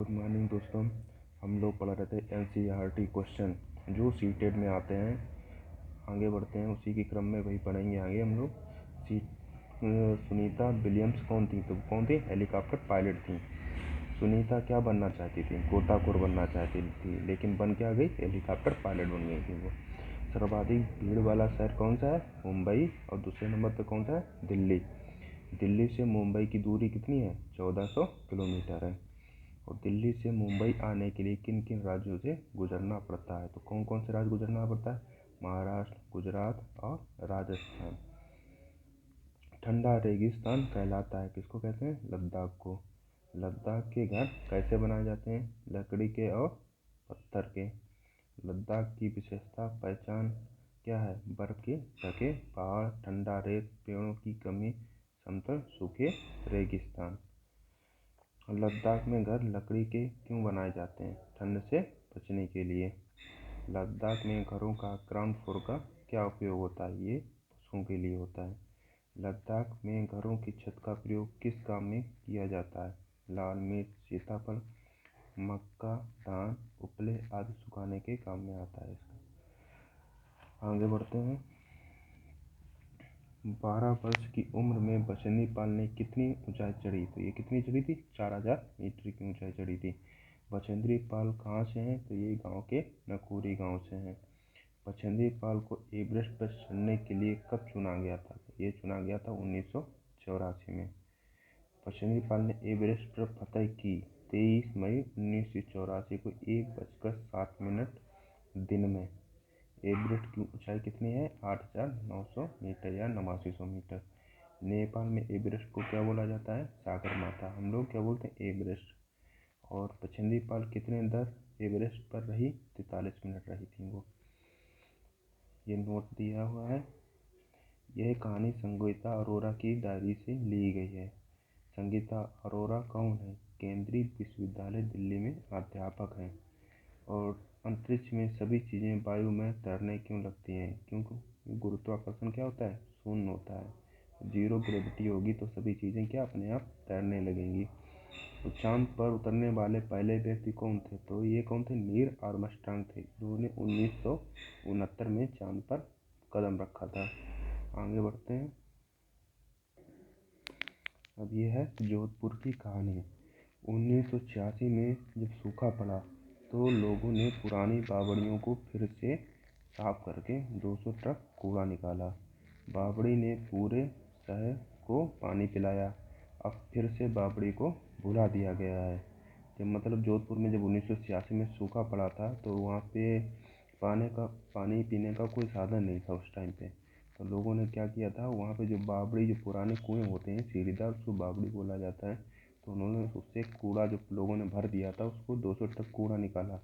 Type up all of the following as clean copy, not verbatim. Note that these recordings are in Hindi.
गुड मॉर्निंग दोस्तों। हम लोग पढ़ रहे थे NCERT क्वेश्चन जो सीटेट में आते हैं। आगे बढ़ते हैं, उसी के क्रम में वही पढ़ेंगे आगे हम लोग। सुनीता विलियम्स कौन थी? तो कौन थी? हेलीकॉप्टर पायलट थी। सुनीता क्या बनना चाहती थी? गोताखोर बनना चाहती थी, लेकिन बन क्या गई? हेलीकॉप्टर पायलट बन गई थी वो। सर्वाधिक भीड़ वाला शहर कौन सा है? मुंबई। और दूसरे नंबर पर कौन सा है? दिल्ली। दिल्ली से मुंबई की दूरी कितनी है? 1400 किलोमीटर है। और दिल्ली से मुंबई आने के लिए किन किन राज्यों से गुजरना पड़ता है? तो कौन कौन से राज्य गुजरना पड़ता है? महाराष्ट्र, गुजरात और राजस्थान। ठंडा रेगिस्तान कहलाता है किसको कहते हैं? लद्दाख को। लद्दाख के घर कैसे बनाए जाते हैं? लकड़ी के और पत्थर के। लद्दाख की विशेषता पहचान क्या है? बर्फ के ढके पहाड़, ठंडा रेत, पेड़ों की कमी, समतल सूखे रेगिस्तान। लद्दाख में घर लकड़ी के क्यों बनाए जाते हैं? ठंड से बचने के लिए। लद्दाख में घरों का ग्राउंड फ्लोर का क्या उपयोग होता है? ये पशुओं के लिए होता है। लद्दाख में घरों की छत का प्रयोग किस काम में किया जाता है? लाल मिर्च, सीताफल, मक्का, धान, उपले आदि सुखाने के काम में आता है इसका। आगे बढ़ते हैं। 12 वर्ष की उम्र में बछेंद्री पाल ने कितनी ऊंचाई चढ़ी? तो ये कितनी चढ़ी थी? 4000 मीटर की ऊंचाई चढ़ी थी। बछेंद्री पाल कहाँ से हैं? तो ये गांव के नकुरी गांव से हैं। बछेंद्री पाल को एवरेस्ट पर चढ़ने के लिए कब चुना गया था? ये चुना गया था 1984 में। बछेंद्री पाल ने एवरेस्ट पर फतह की 23 मई 1984 को 1:07 दिन में। एवरेस्ट की ऊंचाई कितनी है? 8900 मीटर या 8900 मीटर। नेपाल में एवरेस्ट को क्या बोला जाता है? सागर माता। हम लोग क्या बोलते हैं? एवरेस्ट। और बछेंद्री पाल कितने देर एवरेस्ट पर रही? 43 मिनट रही थी वो। ये नोट दिया हुआ है। यह कहानी संगीता अरोरा की डायरी से ली गई है। संगीता अरोरा कौन है? केंद्रीय विश्वविद्यालय दिल्ली में अध्यापक हैं। और अंतरिक्ष में सभी चीज़ें वायु में तैरने क्यों लगती हैं? क्योंकि गुरुत्वाकर्षण क्या होता है? शून्य होता है। जीरो ग्रेविटी होगी तो सभी चीज़ें क्या अपने आप तैरने लगेंगी। तो चांद पर उतरने वाले पहले व्यक्ति कौन थे? तो ये कौन थे? नील आर्मस्ट्रांग थे, जिन्होंने 1969 में चांद पर कदम रखा था। आगे बढ़ते हैं। अब ये है जोधपुर की कहानी। 1986 में जब सूखा पड़ा तो लोगों ने पुरानी बावड़ियों को फिर से साफ करके 200 ट्रक कूड़ा निकाला। बावड़ी ने पूरे शहर को पानी पिलाया। अब फिर से बावड़ी को भुला दिया गया है। तो मतलब जोधपुर में जब 1986 में सूखा पड़ा था तो वहाँ पे पानी पीने का कोई साधन नहीं था उस टाइम पे। तो लोगों ने क्या किया था, वहाँ पे जो बावड़ी, जो पुराने कुएँ होते हैं सीढ़ीदार, उसको बावड़ी बोला जाता है। तो उन्होंने उससे कूड़ा जो लोगों ने भर दिया था, उसको 200 ट्रक कूड़ा निकाला।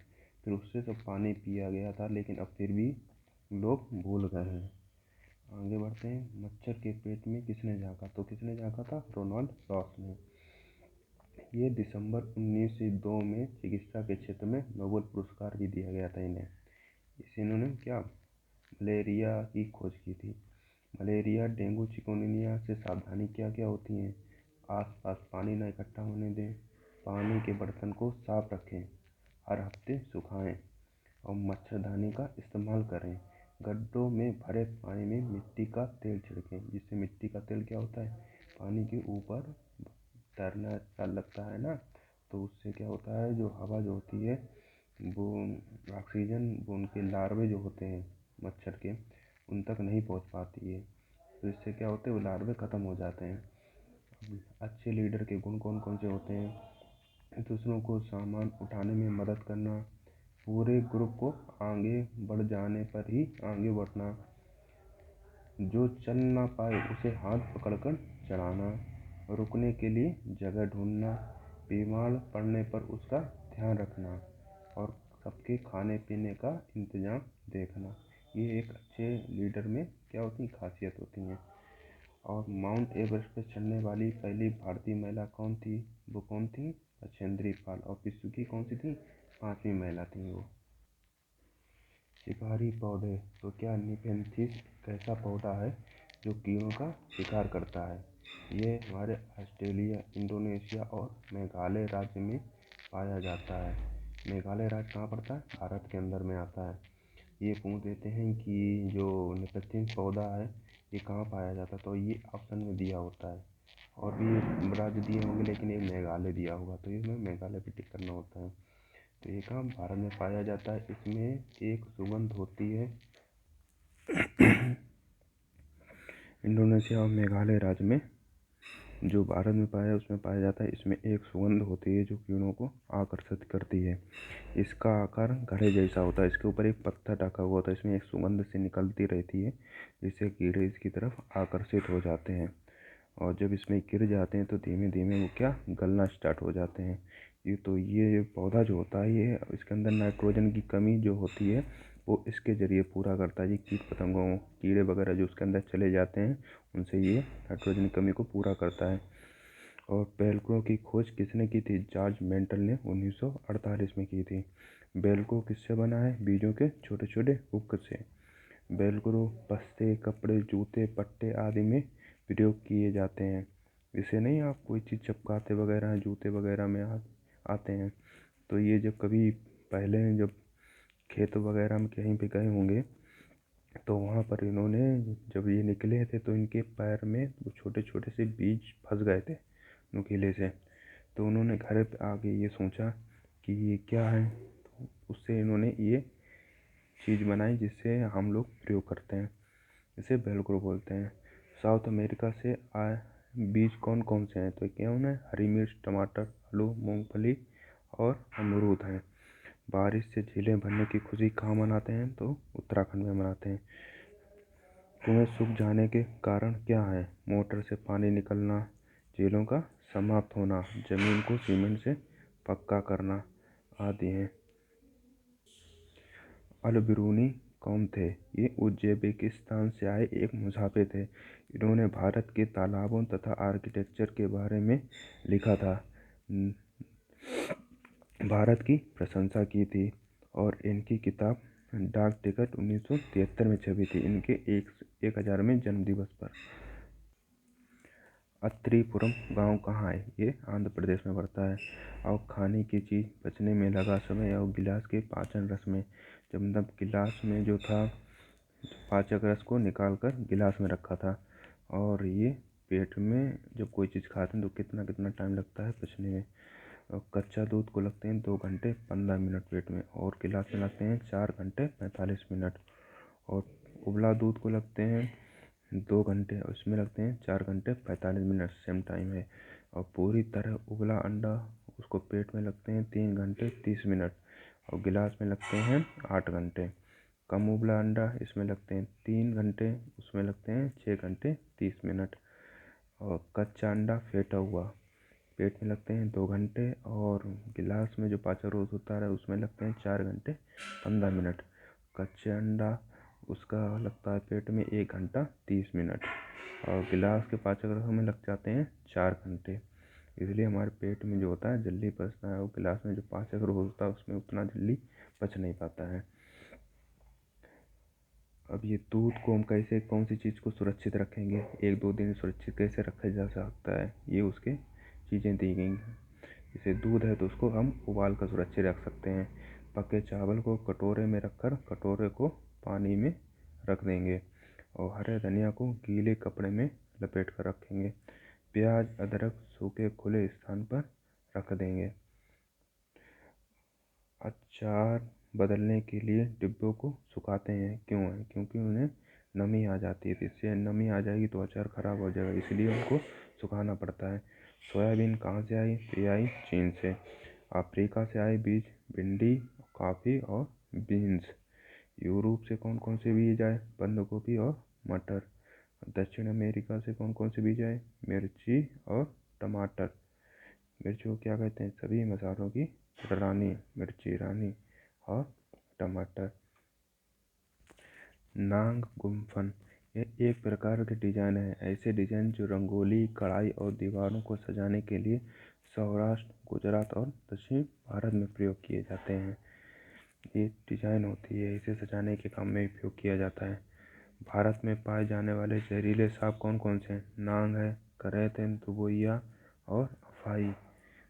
फिर उससे सब पानी पिया गया था, लेकिन अब फिर भी लोग भूल गए हैं। आगे बढ़ते हैं। मच्छर के पेट में किसने झाँका? तो किसने झाँका था? रोनाल्ड रॉस ने। ये दिसंबर 1902 में चिकित्सा के क्षेत्र में नोबेल पुरस्कार भी दिया गया था इन्हें। इसे इन्होंने क्या, मलेरिया की खोज की थी। मलेरिया, डेंगू, चिकनगुनिया से सावधानी क्या क्या होती हैं? आसपास पानी न इकट्ठा होने दें, पानी के बर्तन को साफ रखें, हर हफ्ते सुखाएं और मच्छरदानी का इस्तेमाल करें। गड्ढों में भरे पानी में मिट्टी का तेल छिड़कें, जिससे मिट्टी का तेल क्या होता है? पानी के ऊपर तैरना अच्छा लगता है ना, तो उससे क्या होता है, जो हवा जो होती है वो ऑक्सीजन, वो उनके लार्वे जो होते हैं मच्छर के, उन तक नहीं पहुंच पाती है। तो इससे क्या होते हैं, वो लार्वे ख़त्म हो जाते हैं। अच्छे लीडर के गुण कौन कौन से होते हैं? दूसरों को सामान उठाने में मदद करना, पूरे ग्रुप को आगे बढ़ जाने पर ही आगे बढ़ना, जो चल ना पाए उसे हाथ पकड़कर चलाना, रुकने के लिए जगह ढूंढना, बीमार पड़ने पर उसका ध्यान रखना और सबके खाने पीने का इंतजाम देखना। ये एक अच्छे लीडर में क्या होती खासियत होती हैं। और माउंट एवरेस्ट पर चढ़ने वाली पहली भारतीय महिला कौन थी? वो कौन थी? बछेंद्री पाल। और विश्व की कौन सी थी? 5वीं महिला थी वो। शिकारी पौधे। तो क्या निफेंथिस कैसा पौधा है जो कीड़ों का शिकार करता है? ये हमारे ऑस्ट्रेलिया, इंडोनेशिया और मेघालय राज्य में पाया जाता है। मेघालय राज्य कहाँ पड़ता है? भारत के अंदर में आता है। ये पूछ देते हैं कि जो निकोटिन पौधा है ये कहाँ पाया जाता है, तो ये ऑप्शन में दिया होता है। और भी राज्य दिए होंगे लेकिन एक मेघालय दिया होगा, तो इसमें मेघालय पे टिक करना होता है। तो ये कहाँ भारत में पाया जाता है। इसमें एक सुगंध होती है। इंडोनेशिया और मेघालय राज्य में जो भारत में पाया है उसमें पाया जाता है। इसमें एक सुगंध होती है जो कीड़ों को आकर्षित करती है। इसका आकार घड़े जैसा होता है। इसके ऊपर एक पत्थर ढका हुआ होता है। इसमें एक सुगंध से निकलती रहती है जिससे कीड़े इसकी तरफ आकर्षित हो जाते हैं। और जब इसमें गिर जाते हैं तो धीमे धीमे वो क्या गलना स्टार्ट हो जाते हैं। ये पौधा जो होता है ये इसके अंदर नाइट्रोजन की कमी जो होती है वो इसके ज़रिए पूरा करता है। ये कीट पतंगों कीड़े वगैरह जो उसके अंदर चले जाते हैं उनसे ये नाइट्रोजन की कमी को पूरा करता है। और वेलक्रो की खोज किसने की थी? जॉर्ज मेंटल ने 1948 में की थी। वेलक्रो किससे बना है? बीजों के छोटे छोटे हुक से। वेलक्रो बस्ते, कपड़े, जूते, पट्टे आदि में प्रयोग किए जाते हैं। इसे नहीं आप कोई चीज़ चिपकाते वगैरह हैं जूते वगैरह में आते हैं। तो ये जब कभी पहले जब खेत वगैरह में कहीं पे गए होंगे तो वहाँ पर इन्होंने जब ये निकले थे तो इनके पैर में वो छोटे छोटे से बीज फंस गए थे नुकीले से। तो उन्होंने घर पे आके ये सोचा कि ये क्या है, तो उससे इन्होंने ये चीज़ बनाई जिससे हम लोग प्रयोग करते हैं। इसे वेलक्रो बोलते हैं। साउथ अमेरिका से आए बीज कौन कौन से हैं? तो क्या है? हरी मिर्च, टमाटर, आलू, मूंगफली और अमरूद हैं। बारिश से झीलें भरने की खुशी कहाँ मनाते हैं? तो उत्तराखंड में मनाते हैं। कुएं सूख जाने के कारण क्या है? मोटर से पानी निकलना, झीलों का समाप्त होना, जमीन को सीमेंट से पक्का करना आदि हैं। अल बिरूनी कौन थे? ये उज़्बेकिस्तान से आए एक मुसाफिर थे। इन्होंने भारत के तालाबों तथा आर्किटेक्चर के बारे में लिखा था, भारत की प्रशंसा की थी। और इनकी किताब डाक टिकट 1973 में छपी थी इनके 1000वें जन्म दिवस पर। अत्रिपुरम गांव कहाँ है? ये आंध्र प्रदेश में पड़ता है। और खाने की चीज़ बचने में लगा समय और गिलास के पाचन रस में। जब मतलब गिलास में जो था पाचक रस को निकाल कर गिलास में रखा था। और ये पेट में जब कोई चीज़ खाते हैं तो कितना कितना टाइम लगता है पचने में। और कच्चा दूध को लगते हैं 2 घंटे 15 मिनट पेट में, और गिलास में लगते हैं 4 घंटे 45 मिनट। और उबला दूध को लगते हैं 2 घंटे, और इसमें लगते हैं 4 घंटे 45 मिनट, सेम टाइम है। और पूरी तरह उबला अंडा उसको पेट में लगते हैं 3 घंटे 30 मिनट, और गिलास में लगते हैं 8 घंटे। कम उबला अंडा इसमें लगते हैं 3 घंटे, उसमें लगते हैं 6 घंटे 30 मिनट। और कच्चा अंडा फेंटा हुआ पेट में लगते हैं 2 घंटे, और गिलास में जो पाचक रोज होता है उसमें लगते हैं 4 घंटे 15 मिनट। कच्चे अंडा उसका लगता है पेट में 1 घंटा 30 मिनट, और गिलास के पाचक रस में लग जाते हैं 4 घंटे। इसलिए हमारे पेट में जो होता है जल्दी पचता है, और गिलास में जो पाचक रोज होता है उसमें उतना जल्दी पच नहीं पाता है। अब ये दूध को हम कैसे कौन सी चीज़ को सुरक्षित रखेंगे, 1-2 दिन सुरक्षित कैसे रखा जा सकता है, ये उसके चीज़ें दी गई हैं। जैसे दूध है तो उसको हम उबाल कर सुरक्षित रख सकते हैं। पके चावल को कटोरे में रखकर कटोरे को पानी में रख देंगे, और हरे धनिया को गीले कपड़े में लपेट कर रखेंगे। प्याज अदरक सूखे खुले स्थान पर रख देंगे। अचार बदलने के लिए डिब्बों को सुखाते हैं, क्यों है? क्योंकि उन्हें नमी आ जाती है, इससे नमी आ जाएगी तो अचार ख़राब हो जाएगा, इसलिए उनको सुखाना पड़ता है। सोयाबीन कहाँ से आई? तो ये आई चीन से। अफ्रीका से आए बीज भिंडी, कॉफ़ी और बीन्स। यूरोप से कौन कौन से बीज आए? बंद गोभी और मटर। दक्षिण अमेरिका से कौन कौन से बीज आए? मिर्ची और टमाटर। मिर्ची को क्या कहते हैं? सभी मसालों की रानी, मिर्ची रानी। और टमाटर। नांग गुम्फन ये एक प्रकार के डिजाइन है। ऐसे डिजाइन जो रंगोली, कढ़ाई और दीवारों को सजाने के लिए सौराष्ट्र, गुजरात और दक्षिण भारत में प्रयोग किए जाते हैं। ये डिजाइन होती है, इसे सजाने के काम में उपयोग किया जाता है। भारत में पाए जाने वाले जहरीले सांप कौन कौन से हैं? नांग है, करैत है, दुबोइया और अफाई।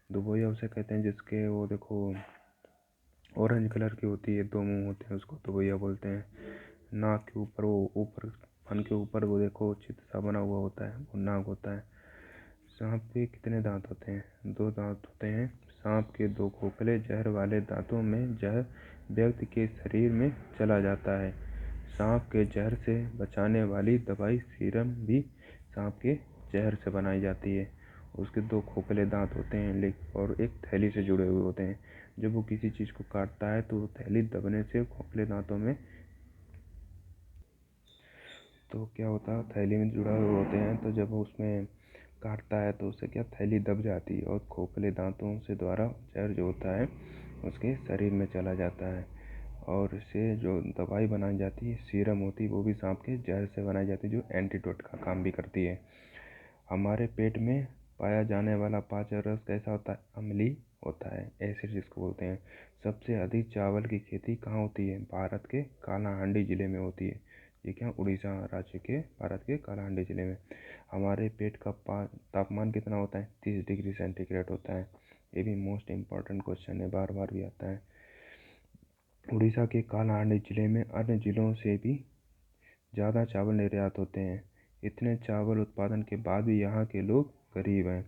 दुबोया उसे कहते हैं जिसके वो देखो ऑरेंज कलर की होती है, 2 मुंह होते हैं, उसको दुबोया बोलते हैं। नाक के ऊपर वो ऊपर कान के ऊपर वो देखो चित्र सा बना हुआ होता है, वो नाक होता है। सांप के कितने दांत होते हैं? 2 दांत होते हैं। सांप के 2 खोखले जहर वाले दांतों में जहर व्यक्ति के शरीर में चला जाता है। सांप के जहर से बचाने वाली दवाई सीरम भी सांप के जहर से बनाई जाती है। उसके 2 खोखले दांत होते हैं और एक थैली से जुड़े हुए होते हैं। जब वो किसी चीज़ को काटता है तो वो थैली दबने से खोखले दांतों में तो क्या होता है, थैली में जुड़ा हुए होते हैं, तो जब वो उसमें काटता है तो उससे क्या थैली दब जाती है और खोखले दांतों से द्वारा जहर जो होता है उसके शरीर में चला जाता है। और इससे जो दवाई बनाई जाती है, सीरम होती है, वो भी सांप के जहर से बनाई जाती है, जो एंटीडोट का काम भी करती है। हमारे पेट में पाया जाने वाला पाचन रस कैसा होता है? अम्लीय होता है, एसिड जिसको बोलते हैं। सबसे अधिक चावल की खेती कहाँ होती है? भारत के कालाहांडी जिले में होती है। ये क्या, उड़ीसा राज्य के भारत के कालाहांडी जिले में। हमारे पेट का तापमान कितना होता है? 30 डिग्री सेंटीग्रेड होता है। ये भी मोस्ट इम्पॉर्टेंट क्वेश्चन है, बार बार भी आता है। उड़ीसा के कालाहांडी जिले में अन्य जिलों से भी ज़्यादा चावल निर्यात होते हैं। इतने चावल उत्पादन के बाद भी यहाँ के लोग गरीब हैं।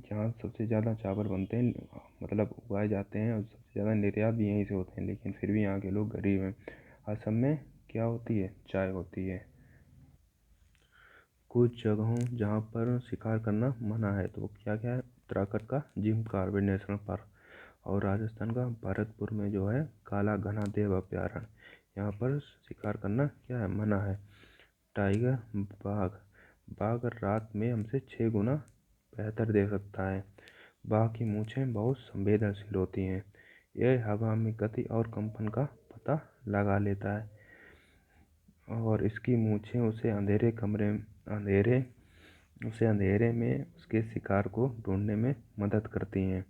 यहाँ सबसे ज़्यादा चावल बनते हैं, मतलब उगाए जाते हैं, और सबसे ज़्यादा निर्यात भी यहीं से होते हैं, लेकिन फिर भी यहाँ के लोग गरीब हैं। असम में क्या होती है? चाय होती है। कुछ जगहों जहाँ पर शिकार करना मना है, तो क्या क्या है? उत्तराखंड का जिम कॉर्बेट नेशनल पार्क, और राजस्थान का भरतपुर में जो है काला घना देव अभयारण्य, यहाँ पर शिकार करना क्या है? मना है। टाइगर, बाघ बाघ रात में हमसे 6 गुना बेहतर देख सकता है। बाघ की मूंछें बहुत संवेदनशील होती हैं। यह हवा में गति और कंपन का पता लगा लेता है, और इसकी मूंछें उसे अंधेरे में उसके शिकार को ढूंढने में मदद करती हैं।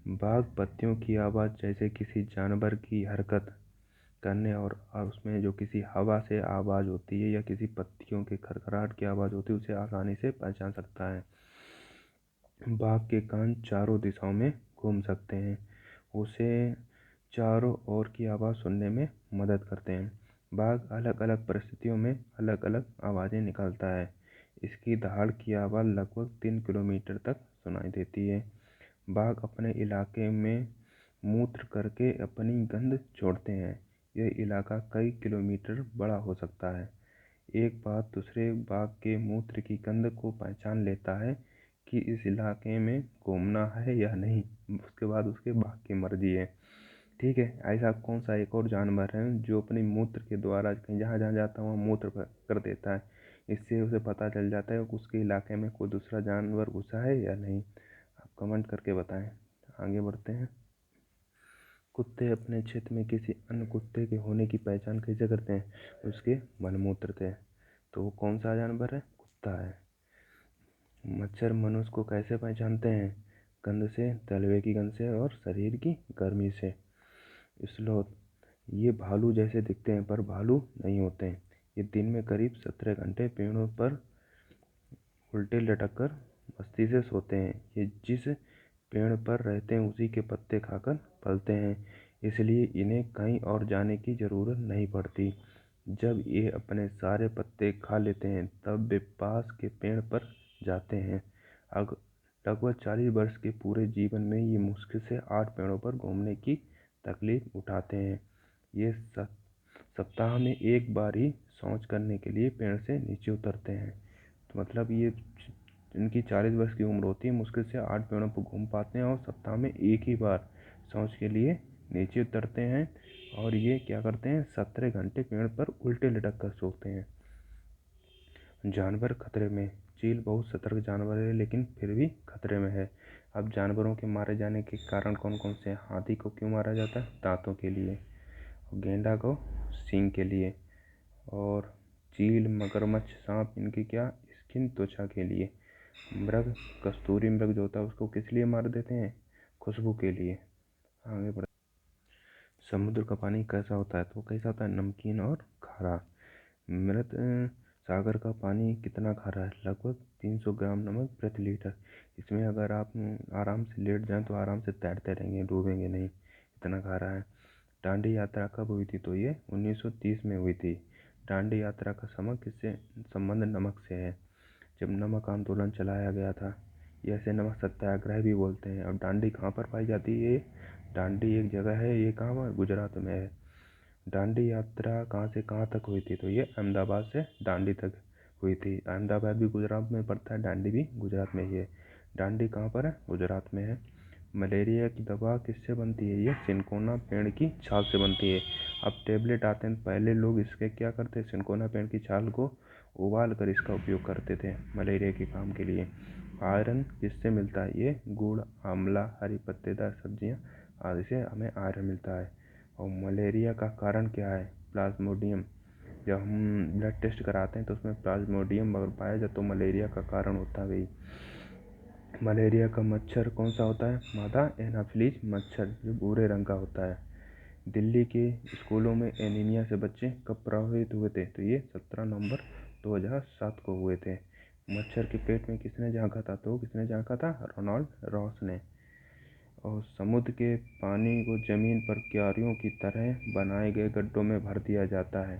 बाघ पत्तियों की आवाज़, जैसे किसी जानवर की हरकत करने और उसमें जो किसी हवा से आवाज़ होती है या किसी पत्तियों के खड़खड़ाहट की आवाज़ होती है, उसे आसानी से पहचान सकता है। बाघ के कान चारों दिशाओं में घूम सकते हैं, उसे चारों ओर की आवाज़ सुनने में मदद करते हैं। बाघ अलग अलग परिस्थितियों में अलग अलग आवाज़ें निकालता है। इसकी दहाड़ की आवाज़ लगभग 3 किलोमीटर तक सुनाई देती है। बाघ अपने इलाके में मूत्र करके अपनी गंध छोड़ते हैं। यह इलाका कई किलोमीटर बड़ा हो सकता है। एक बाघ दूसरे बाघ के मूत्र की गंध को पहचान लेता है कि इस इलाके में घूमना है या नहीं, उसके बाद उसके बाघ की मर्जी है। ठीक है। ऐसा कौन सा एक और जानवर है जो अपनी मूत्र के द्वारा कहीं जहाँ जहाँ जाता है वहाँ मूत्र कर देता है? इससे उसे पता चल जाता है कि उसके इलाके में कोई दूसरा जानवर घुसा है या नहीं। आप कमेंट करके बताएं। आगे बढ़ते हैं। कुत्ते अपने क्षेत्र में किसी अन्य कुत्ते के होने की पहचान कैसे करते हैं? उसके मलमूत्र से। तो वो कौन सा जानवर है? कुत्ता है। मच्छर मनुष्य को कैसे पहचानते हैं? गंध से, तलवे की गंध से और शरीर की गर्मी से। स्लोथ, ये भालू जैसे दिखते हैं पर भालू नहीं होते हैं। ये दिन में करीब 17 घंटे पेड़ों पर उल्टे लटक कर मस्ती से सोते हैं। ये जिस पेड़ पर रहते हैं उसी के पत्ते खाकर पलते हैं, इसलिए इन्हें कहीं और जाने की ज़रूरत नहीं पड़ती। जब ये अपने सारे पत्ते खा लेते हैं तब वे पास के पेड़ पर जाते हैं। अग लगभग 40 वर्ष के पूरे जीवन में ये मुश्किल से 8 पेड़ों पर घूमने की तकलीफ उठाते हैं। ये सप्ताह में एक बार ही शौच करने के लिए पेड़ से नीचे उतरते हैं। तो मतलब ये इनकी 40 वर्ष की उम्र होती है, मुश्किल से 8 पेड़ों पर घूम पाते हैं और सप्ताह में एक ही बार शौच के लिए नीचे उतरते हैं। और ये क्या करते हैं? 17 घंटे पेड़ पर उल्टे लटक कर सोते हैं। जानवर खतरे में। चील बहुत सतर्क जानवर है लेकिन फिर भी खतरे में है। अब जानवरों के मारे जाने के कारण कौन कौन से हैं? हाथी को क्यों मारा जाता है? दांतों के लिए। और गेंडा को सींग के लिए। और चील, मगरमच्छ, सांप, इनकी क्या? स्किन, त्वचा के लिए। मृग, कस्तूरी मृग जो होता है उसको किस लिए मार देते हैं? खुशबू के लिए। आगे बढ़। समुद्र का पानी कैसा होता है? तो कैसा होता है? नमकीन और खारा। मृत सागर का पानी कितना खारा है? लगभग 300 ग्राम नमक प्रति लीटर। इसमें अगर आप आराम से लेट जाएं तो आराम से तैरते रहेंगे, डूबेंगे नहीं, इतना गहरा है। दांडी यात्रा कब हुई थी? तो ये 1930 में हुई थी। दांडी यात्रा का संबंध नमक से है। जब नमक आंदोलन चलाया गया था, ये ऐसे नमक सत्याग्रह भी बोलते हैं। और दांडी कहाँ पर पाई जाती है? दांडी एक जगह है, ये कहाँ पर? गुजरात में है। दांडी यात्रा कहाँ से कहाँ तक हुई थी? तो ये अहमदाबाद से दांडी तक हुई थी। अहमदाबाद भी गुजरात में पड़ता है, दांडी भी गुजरात में ही है। दांडी कहाँ पर है? गुजरात में है। मलेरिया की दवा किससे बनती है? ये सिनकोना पेड़ की छाल से बनती है। अब टेबलेट आते हैं, पहले लोग इसके क्या करते? सिनकोना पेड़ की छाल को उबाल कर इसका उपयोग करते थे मलेरिया के काम के लिए। आयरन किससे मिलता है? ये गुड़, आंवला, हरी पत्तेदार सब्जियां आदि से हमें आयरन मिलता है। और मलेरिया का कारण क्या है? प्लाज्मोडियम। जब हम ब्लड टेस्ट कराते हैं तो उसमें प्लाज्मोडियम अगर पाया जाए तो मलेरिया का कारण होता है वही। मलेरिया का मच्छर कौन सा होता है? मादा एनाफिलीज मच्छर, जो भूरे रंग का होता है। दिल्ली के स्कूलों में एनीमिया से बच्चे कब प्रभावित हुए थे? तो ये 17 नवंबर 2007 को हुए थे। मच्छर के पेट में किसने झांका था? तो किसने झांका था? रोनाल्ड रॉस ने। और समुद्र के पानी को जमीन पर क्यारियों की तरह बनाए गए गड्ढों में भर दिया जाता है।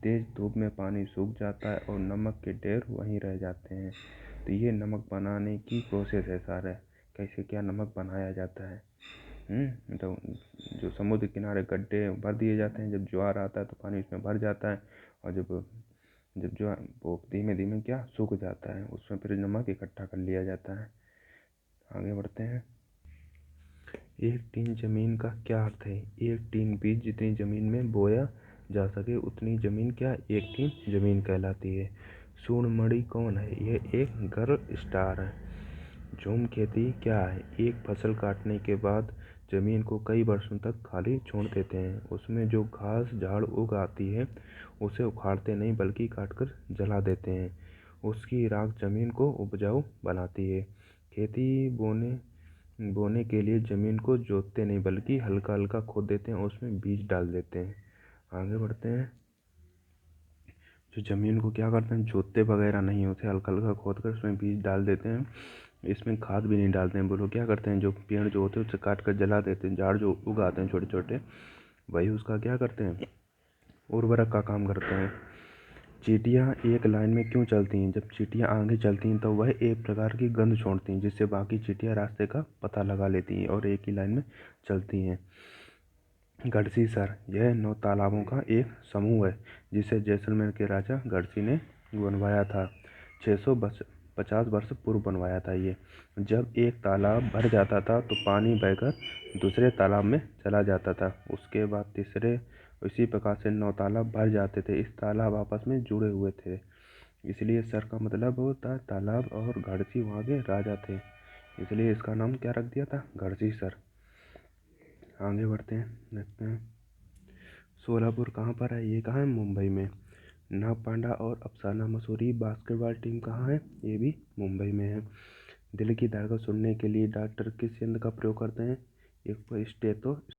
तेज धूप में पानी सूख जाता है और नमक के ढेर वहीं रह जाते हैं। तो ये नमक बनाने की प्रोसेस है सारा, कैसे क्या नमक बनाया जाता है। तो जो समुद्र किनारे गड्ढे भर दिए जाते हैं, जब ज्वार आता है तो पानी उसमें भर जाता है। और जब जब ज्वार वो धीमे धीमे क्या सूख जाता है, उसमें फिर नमक इकट्ठा कर लिया जाता है। आगे बढ़ते हैं। एक टीन जमीन का क्या अर्थ है? एक टीन बीज जितनी जमीन में बोया जा सके उतनी जमीन क्या? एक टीन जमीन कहलाती है। सूर्यमणि कौन है? यह एक गर्ल स्टार है। झूम खेती क्या है? एक फसल काटने के बाद जमीन को कई वर्षों तक खाली छोड़ देते हैं। उसमें जो घास झाड़ उग आती है उसे उखाड़ते नहीं बल्कि काटकर जला देते हैं। उसकी राख जमीन को उपजाऊ बनाती है। खेती बोने के लिए जमीन को जोतते नहीं बल्कि हल्का हल्का खोद देते हैं, उसमें बीज डाल देते हैं। आगे बढ़ते हैं। जो ज़मीन को क्या करते हैं? जोतते वगैरह नहीं, उसे हल्का हल्का खोद कर उसमें बीज डाल देते हैं। इसमें खाद भी नहीं डालते हैं। वो लोग क्या करते हैं? जो पेड़ जो होते हैं उसे काट कर जला देते हैं। झाड़ जो उगाते हैं छोटे छोटे, वही उसका क्या करते हैं? उर्वरक का काम करते हैं। चींटियाँ एक लाइन में क्यों चलती हैं? जब चींटियाँ आगे चलती हैं तो वह एक प्रकार की गंध छोड़ती हैं, जिससे बाकी चींटियाँ रास्ते का पता लगा लेती हैं और एक ही लाइन में चलती हैं। गढ़सीसर यह 9 तालाबों का एक समूह है जिसे जैसलमेर के राजा गढ़सी ने बनवाया था। 650 वर्ष पूर्व बनवाया था ये। जब एक तालाब भर जाता था तो पानी बहकर दूसरे तालाब में चला जाता था। उसके बाद तीसरे, इसी प्रकार से 9 तालाब भर जाते थे। इस तालाब आपस में जुड़े हुए थे, इसलिए सर का मतलब होता है तालाब। और गढ़सी वहाँ के राजा थे, इसलिए इसका नाम क्या रख दिया था? गढ़सीसर। आगे बढ़ते हैं, देखते हैं। सोलापुर कहाँ पर है? ये कहाँ है? मुंबई में। नागपांडा और अफसाना मसूरी बास्केटबॉल टीम कहाँ है? ये भी मुंबई में है। दिल की धड़कन सुनने के लिए डॉक्टर किस यंत्र का प्रयोग करते हैं? एक स्टेथो